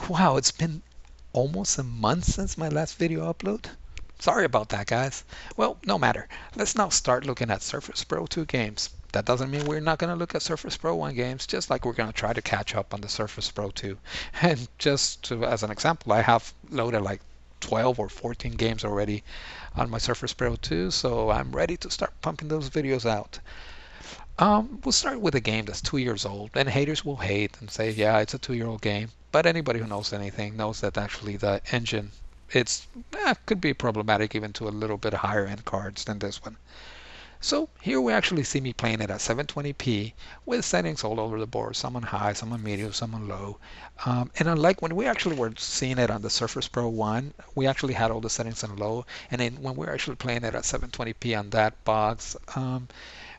Wow, it's been almost a month since my last video upload. Sorry about that, guys. Well, no matter. Let's now start looking at Surface Pro 2 games. That doesn't mean we're not going to look at Surface Pro 1 games, just like we're going to try to catch up on the Surface Pro 2. And as an example, I have loaded like 12 or 14 games already on my Surface Pro 2, so I'm ready to start pumping those videos out. We'll start with a game that's 2 years old, and haters will hate and say, yeah, it's a 2-year-old game. But anybody who knows anything knows that actually the engine, it's could be problematic even to a little bit higher end cards than this one. So here we actually see me playing it at 720p with settings all over the board, some on high, some on medium, some on low. And unlike when we actually were seeing it on the Surface Pro 1, we actually had all the settings on low. And then when we were actually playing it at 720p on that box,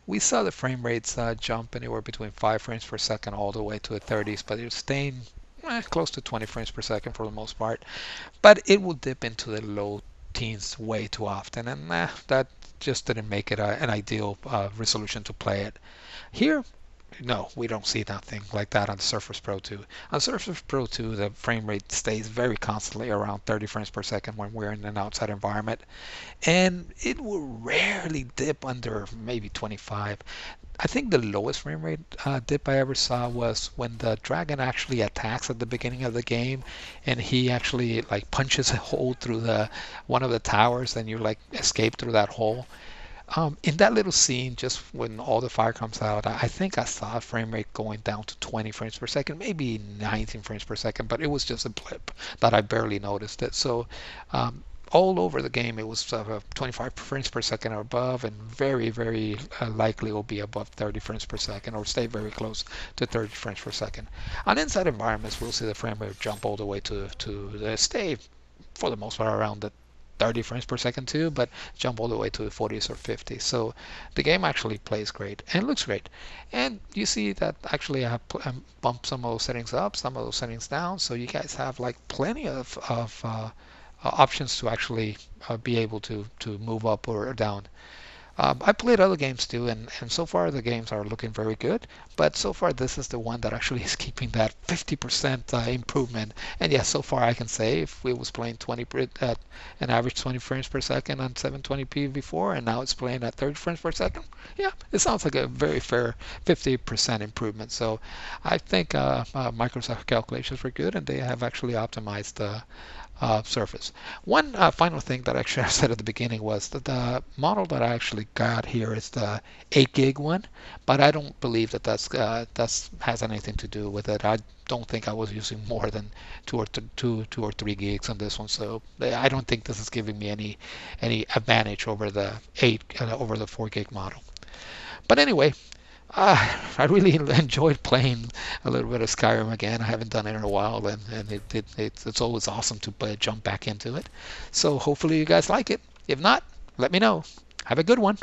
we saw the frame rates jump anywhere between 5 frames per second all the way to the 30s, but it was staying close to 20 frames per second for the most part. But it will dip into the low teens way too often, and that just didn't make it an ideal resolution to play it. Here, no, we don't see nothing like that on the Surface Pro 2. On Surface Pro 2, the frame rate stays very constantly around 30 frames per second when we're in an outside environment, and it will rarely dip under maybe 25. I think the lowest frame rate dip I ever saw was when the dragon actually attacks at the beginning of the game, and he actually like punches a hole through the one of the towers, and you like escape through that hole. In that little scene, just when all the fire comes out, I think I saw a frame rate going down to 20 frames per second, maybe 19 frames per second, but it was just a blip that I barely noticed it. So all over the game, it was 25 frames per second or above, and very, very likely will be above 30 frames per second or stay very close to 30 frames per second. On inside environments, we'll see the frame rate jump all the way to stay for the most part around the 30 frames per second too, but jump all the way to the 40s or 50s. So the game actually plays great and looks great. And you see that actually I have bumped some of those settings up, some of those settings down, so you guys have like plenty of options to actually be able to move up or down. I played other games too, and so far the games are looking very good. But so far this is the one that actually is keeping that 50% improvement. And yes, so far I can say if we was playing 20 at an average 20 frames per second on 720p before, and now it's playing at 30 frames per second, yeah, it sounds like a very fair 50% improvement. So I think Microsoft calculations were good, and they have actually optimized the Surface. One final thing that actually I said at the beginning was that the model that I actually got here is the 8 gig one, but I don't believe that that's has anything to do with it. I don't think I was using more than 2 or 3 gigs on this one, so I don't think this is giving me any advantage over the 4 gig model. But anyway, I really enjoyed playing a little bit of Skyrim again. I haven't done it in a while, and it's always awesome to jump back into it. So hopefully you guys like it. If not, let me know. Have a good one.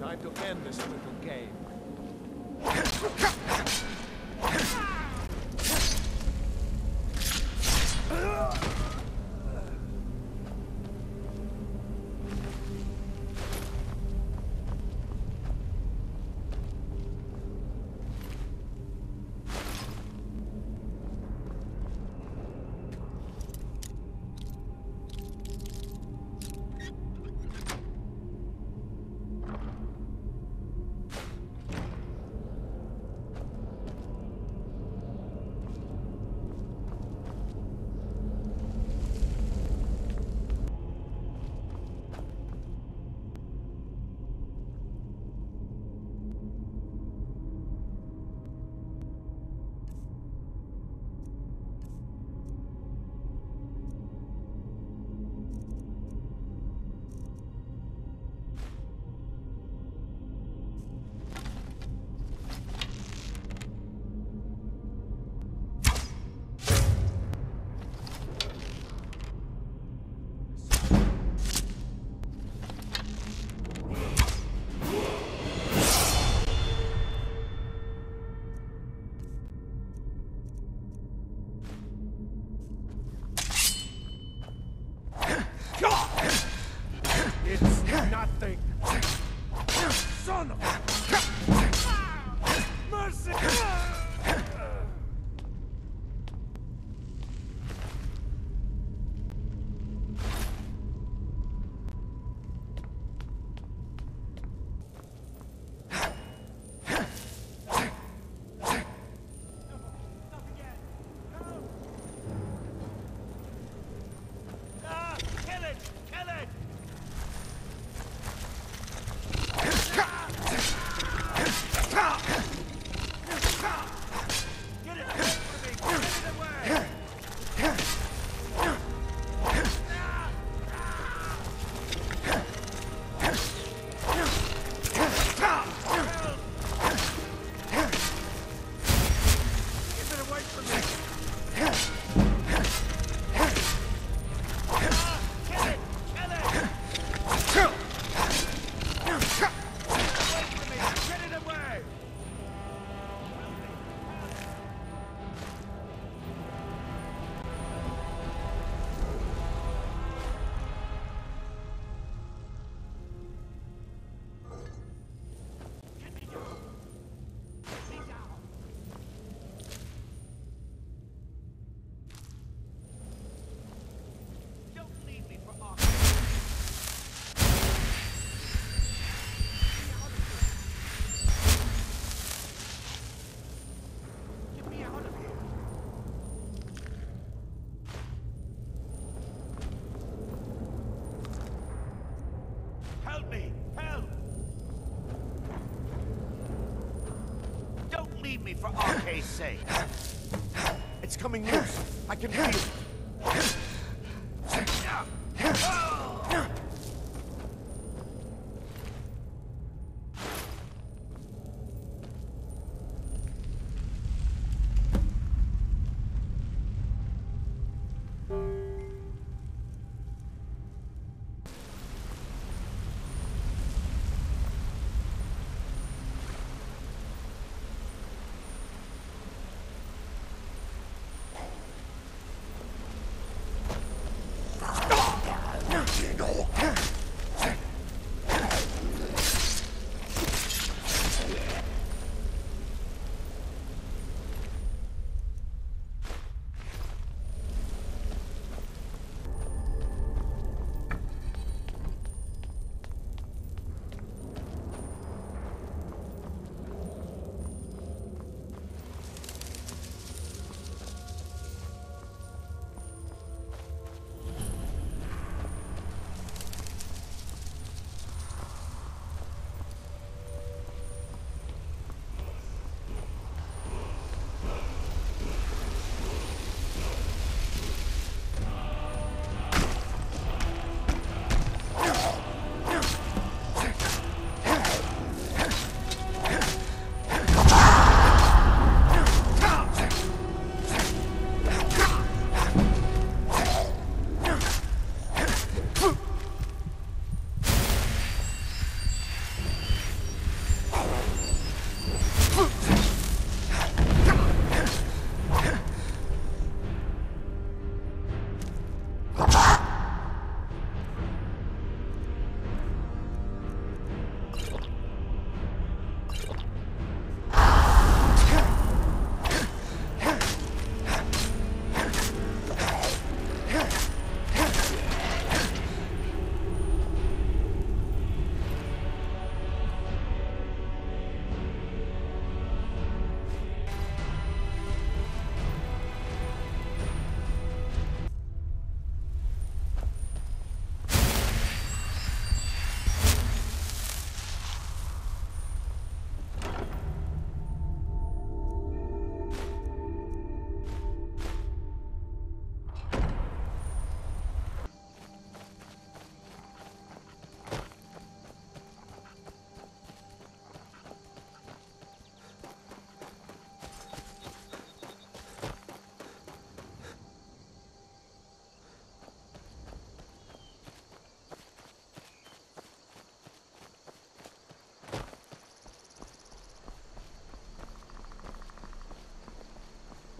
Time to end this little game. for RK's sake. It's coming loose. I can feel it.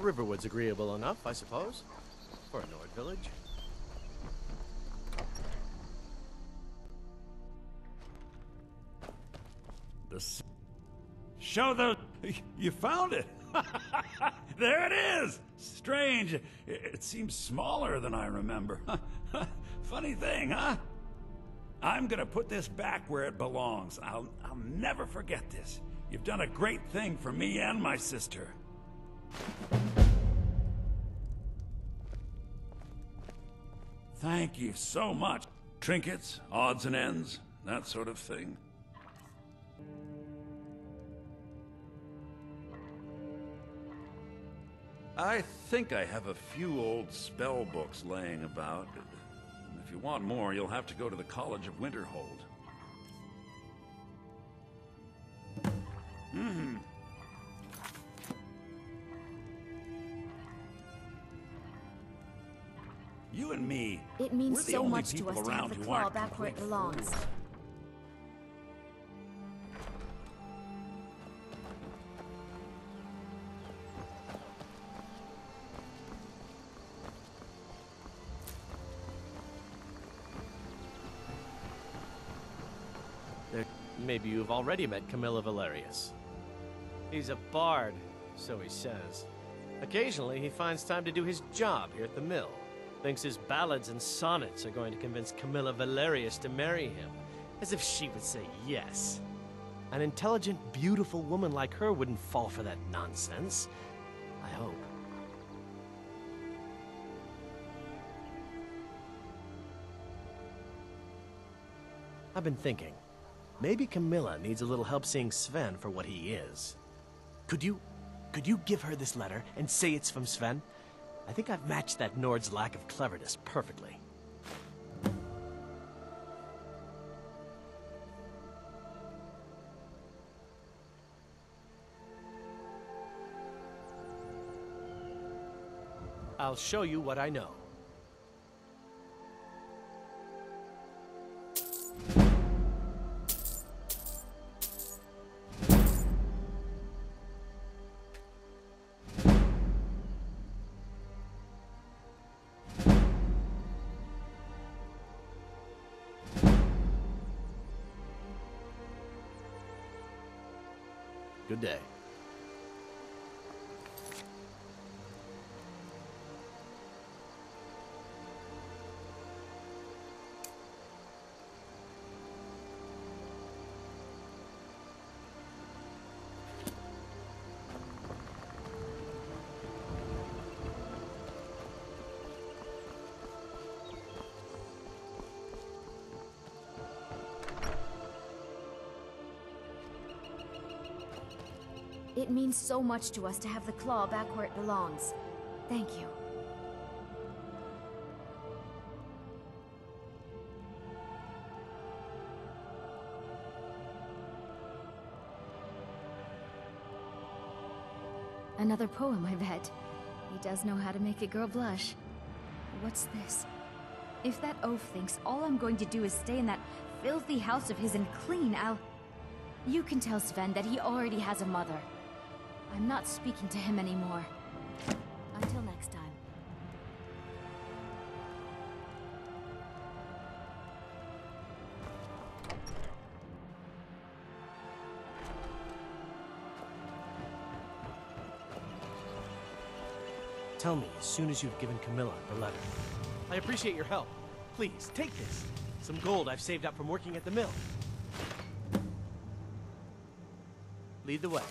Riverwood's agreeable enough, I suppose, for a Nord village. Show the... You found it! There it is! Strange. It seems smaller than I remember. Funny thing, huh? I'm gonna put this back where it belongs. I'll never forget this. You've done a great thing for me and my sister. Thank you so much. Trinkets, odds and ends, that sort of thing. I think I have a few old spell books laying about. If you want more, you'll have to go to the College of Winterhold. You and me, It we're means the so only much to people us to have around the who claw aren't back where it complete belongs. fools. Maybe you've already met Camilla Valerius. He's a bard, so he says. Occasionally, he finds time to do his job here at the mill. Thinks his ballads and sonnets are going to convince Camilla Valerius to marry him. As if she would say yes. An intelligent, beautiful woman like her wouldn't fall for that nonsense. I hope. I've been thinking. Maybe Camilla needs a little help seeing Sven for what he is. Could you Could you give her this letter and say it's from Sven? I think I've matched that Nord's lack of cleverness perfectly. I'll show you what I know. Good day. It means so much to us to have the claw back where it belongs. Thank you. Another poem, I bet. He does know how to make a girl blush. What's this? If that oaf thinks all I'm going to do is stay in that filthy house of his and clean, You can tell Sven that he already has a mother. I'm not speaking to him anymore. Until next time. Tell me as soon as you've given Camilla the letter. I appreciate your help. Please, take this. Some gold I've saved up from working at the mill. Lead the way.